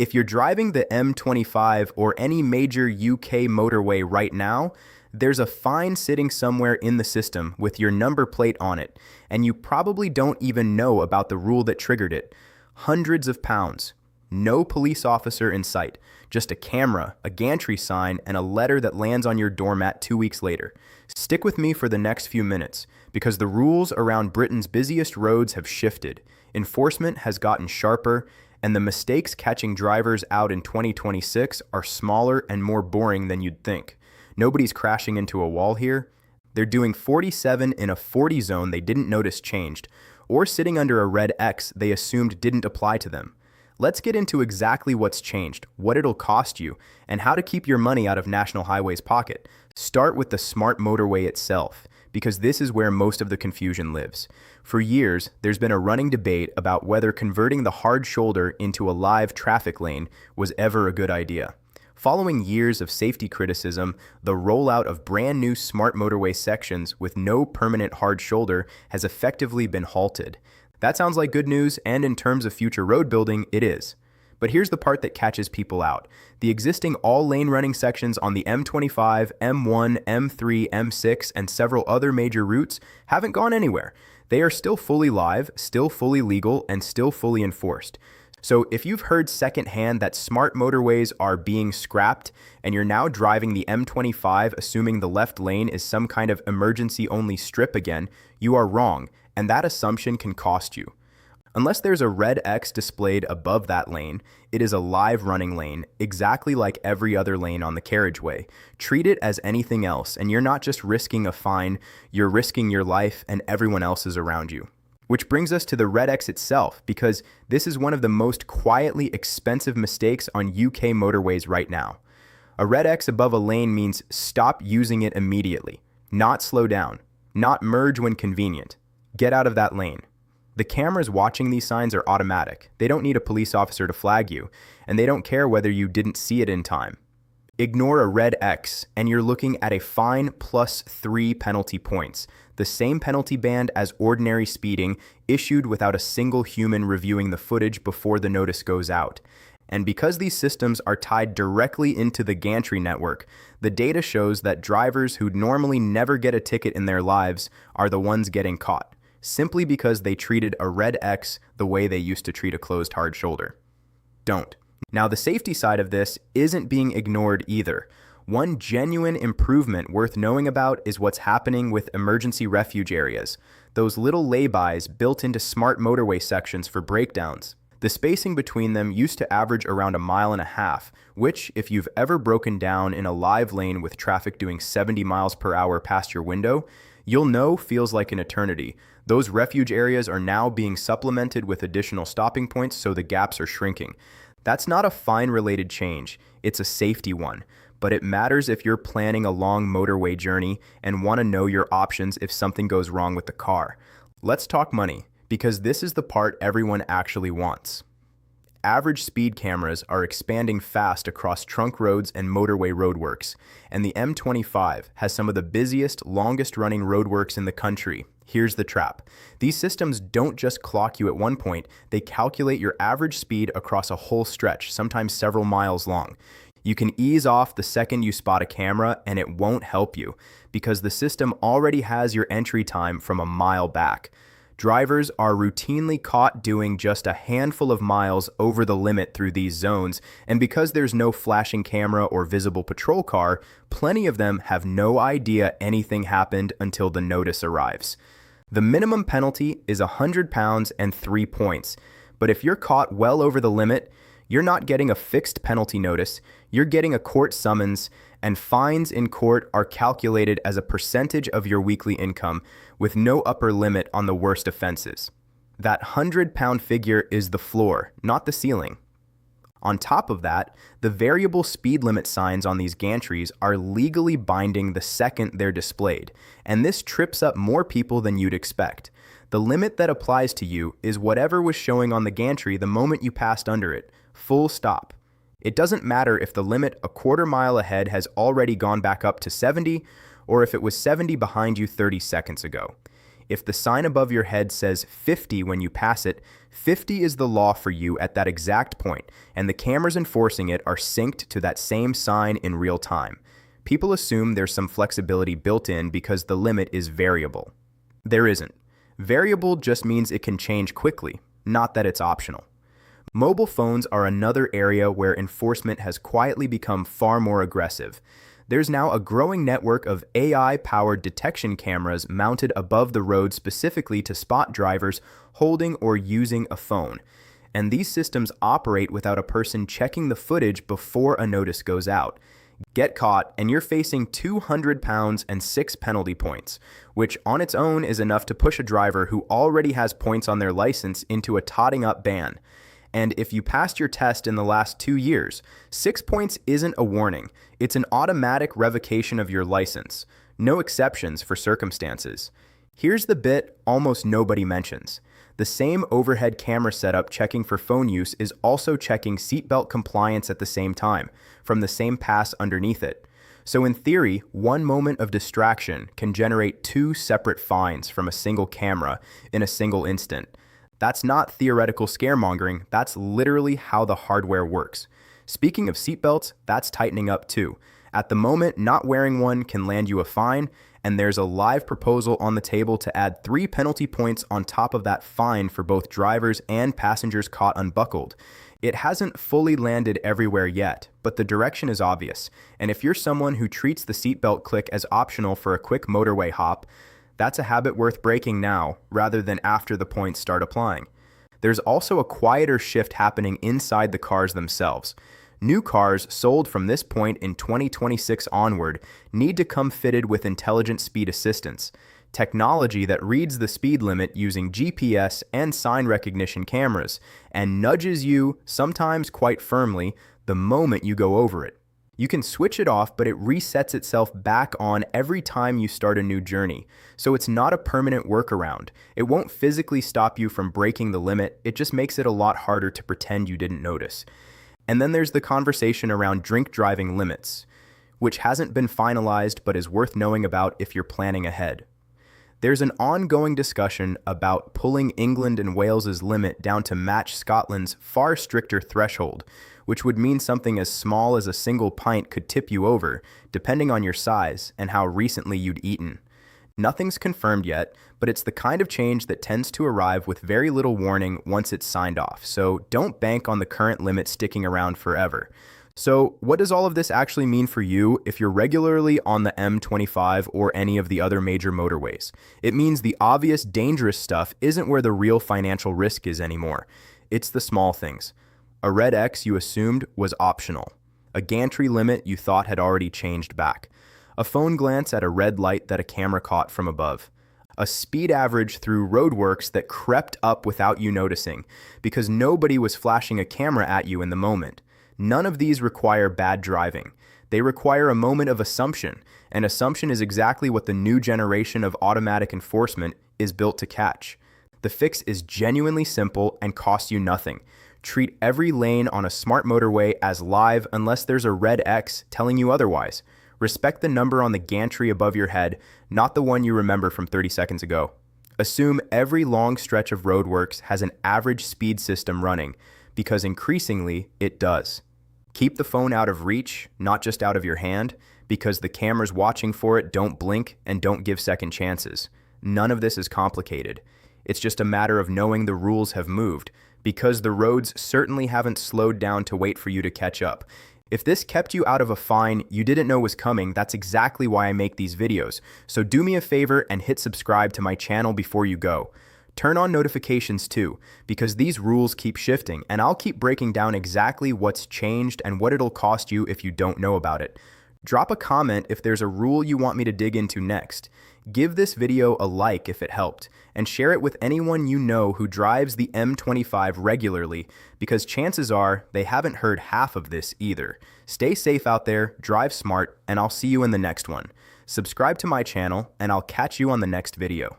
If you're driving the M25 or any major UK motorway right now, there's a fine sitting somewhere in the system with your number plate on it, and you probably don't even know about the rule that triggered it. Hundreds of pounds. No police officer in sight. Just a camera, a gantry sign, and a letter that lands on your doormat 2 weeks later. Stick with me for the next few minutes, because the rules around Britain's busiest roads have shifted. Enforcement has gotten sharper, and the mistakes catching drivers out in 2026 are smaller and more boring than you'd think. Nobody's crashing into a wall here. They're doing 47 in a 40 zone they didn't notice changed, or sitting under a red X they assumed didn't apply to them. Let's get into exactly what's changed, what it'll cost you, and how to keep your money out of National Highway's pocket. Start with the smart motorway itself, because this is where most of the confusion lives. For years, there's been a running debate about whether converting the hard shoulder into a live traffic lane was ever a good idea. Following years of safety criticism, the rollout of brand new smart motorway sections with no permanent hard shoulder has effectively been halted. That sounds like good news, and in terms of future road building, it is. But here's the part that catches people out. The existing all-lane running sections on the M25, M1, M3, M6, and several other major routes haven't gone anywhere. They are still fully live, still fully legal, and still fully enforced. So if you've heard secondhand that smart motorways are being scrapped and you're now driving the M25 assuming the left lane is some kind of emergency-only strip again, you are wrong, and that assumption can cost you. Unless there's a red X displayed above that lane, it is a live running lane, exactly like every other lane on the carriageway. Treat it as anything else, and you're not just risking a fine, you're risking your life and everyone else's around you. Which brings us to the red X itself, because this is one of the most quietly expensive mistakes on UK motorways right now. A red X above a lane means stop using it immediately, not slow down, not merge when convenient. Get out of that lane. The cameras watching these signs are automatic. They don't need a police officer to flag you, and they don't care whether you didn't see it in time. Ignore a red X, and you're looking at a fine plus 3 penalty points, the same penalty band as ordinary speeding, issued without a single human reviewing the footage before the notice goes out. And because these systems are tied directly into the gantry network, the data shows that drivers who'd normally never get a ticket in their lives are the ones getting caught, simply because they treated a red X the way they used to treat a closed hard shoulder. Don't. Now, the safety side of this isn't being ignored either. One genuine improvement worth knowing about is what's happening with emergency refuge areas, those little laybys built into smart motorway sections for breakdowns. The spacing between them used to average around 1.5 miles, which, if you've ever broken down in a live lane with traffic doing 70 miles per hour past your window, you'll know feels like an eternity. Those refuge areas are now being supplemented with additional stopping points, so the gaps are shrinking. That's not a fine-related change, it's a safety one, but it matters if you're planning a long motorway journey and want to know your options if something goes wrong with the car. Let's talk money, because this is the part everyone actually wants. Average speed cameras are expanding fast across trunk roads and motorway roadworks, and the M25 has some of the busiest, longest-running roadworks in the country. Here's the trap. These systems don't just clock you at one point, they calculate your average speed across a whole stretch, sometimes several miles long. You can ease off the second you spot a camera, and it won't help you, because the system already has your entry time from a mile back. Drivers are routinely caught doing just a handful of miles over the limit through these zones, and because there's no flashing camera or visible patrol car, plenty of them have no idea anything happened until the notice arrives. The minimum penalty is £100 and 3 points, but if you're caught well over the limit, you're not getting a fixed penalty notice, you're getting a court summons, and fines in court are calculated as a percentage of your weekly income, with no upper limit on the worst offenses. That £100 figure is the floor, not the ceiling. On top of that, the variable speed limit signs on these gantries are legally binding the second they're displayed, and this trips up more people than you'd expect. The limit that applies to you is whatever was showing on the gantry the moment you passed under it, full stop. It doesn't matter if the limit a quarter mile ahead has already gone back up to 70, or if it was 70 behind you 30 seconds ago. If the sign above your head says 50 when you pass it, 50 is the law for you at that exact point, and the cameras enforcing it are synced to that same sign in real time. People assume there's some flexibility built in because the limit is variable. There isn't. Variable just means it can change quickly, not that it's optional. Mobile phones are another area where enforcement has quietly become far more aggressive. There's now a growing network of AI-powered detection cameras mounted above the road specifically to spot drivers holding or using a phone. And these systems operate without a person checking the footage before a notice goes out. Get caught, and you're facing 200 pounds and 6 penalty points, which on its own is enough to push a driver who already has points on their license into a totting-up ban. And if you passed your test in the last 2 years, 6 points isn't a warning. It's an automatic revocation of your license. No exceptions for circumstances. Here's the bit almost nobody mentions. The same overhead camera setup checking for phone use is also checking seatbelt compliance at the same time, from the same pass underneath it. So in theory, one moment of distraction can generate 2 separate fines from a single camera in a single instant. That's not theoretical scaremongering, that's literally how the hardware works. Speaking of seatbelts, that's tightening up too. At the moment, not wearing one can land you a fine, and there's a live proposal on the table to add 3 penalty points on top of that fine for both drivers and passengers caught unbuckled. It hasn't fully landed everywhere yet, but the direction is obvious, and if you're someone who treats the seatbelt click as optional for a quick motorway hop, that's a habit worth breaking now, rather than after the points start applying. There's also a quieter shift happening inside the cars themselves. New cars sold from this point in 2026 onward need to come fitted with intelligent speed assistance, technology that reads the speed limit using GPS and sign recognition cameras, and nudges you, sometimes quite firmly, the moment you go over it. You can switch it off, but it resets itself back on every time you start a new journey, so it's not a permanent workaround. It won't physically stop you from breaking the limit, it just makes it a lot harder to pretend you didn't notice. And then there's the conversation around drink driving limits, which hasn't been finalized but is worth knowing about if you're planning ahead. There's an ongoing discussion about pulling England and Wales's limit down to match Scotland's far stricter threshold, which would mean something as small as a single pint could tip you over, depending on your size and how recently you'd eaten. Nothing's confirmed yet, but it's the kind of change that tends to arrive with very little warning once it's signed off, so don't bank on the current limit sticking around forever. So what does all of this actually mean for you if you're regularly on the M25 or any of the other major motorways? It means the obvious dangerous stuff isn't where the real financial risk is anymore. It's the small things. A red X you assumed was optional. A gantry limit you thought had already changed back. A phone glance at a red light that a camera caught from above. A speed average through roadworks that crept up without you noticing, because nobody was flashing a camera at you in the moment. None of these require bad driving. They require a moment of assumption, and assumption is exactly what the new generation of automatic enforcement is built to catch. The fix is genuinely simple and costs you nothing. Treat every lane on a smart motorway as live unless there's a red X telling you otherwise. Respect the number on the gantry above your head, not the one you remember from 30 seconds ago. Assume every long stretch of roadworks has an average speed system running, because increasingly it does. Keep the phone out of reach, not just out of your hand, because the cameras watching for it don't blink and don't give second chances. None of this is complicated. It's just a matter of knowing the rules have moved, because the roads certainly haven't slowed down to wait for you to catch up. If this kept you out of a fine you didn't know was coming, that's exactly why I make these videos. So do me a favor and hit subscribe to my channel before you go. Turn on notifications too, because these rules keep shifting, and I'll keep breaking down exactly what's changed and what it'll cost you if you don't know about it. Drop a comment if there's a rule you want me to dig into next. Give this video a like if it helped, and share it with anyone you know who drives the M25 regularly, because chances are they haven't heard half of this either. Stay safe out there, drive smart, and I'll see you in the next one. Subscribe to my channel, and I'll catch you on the next video.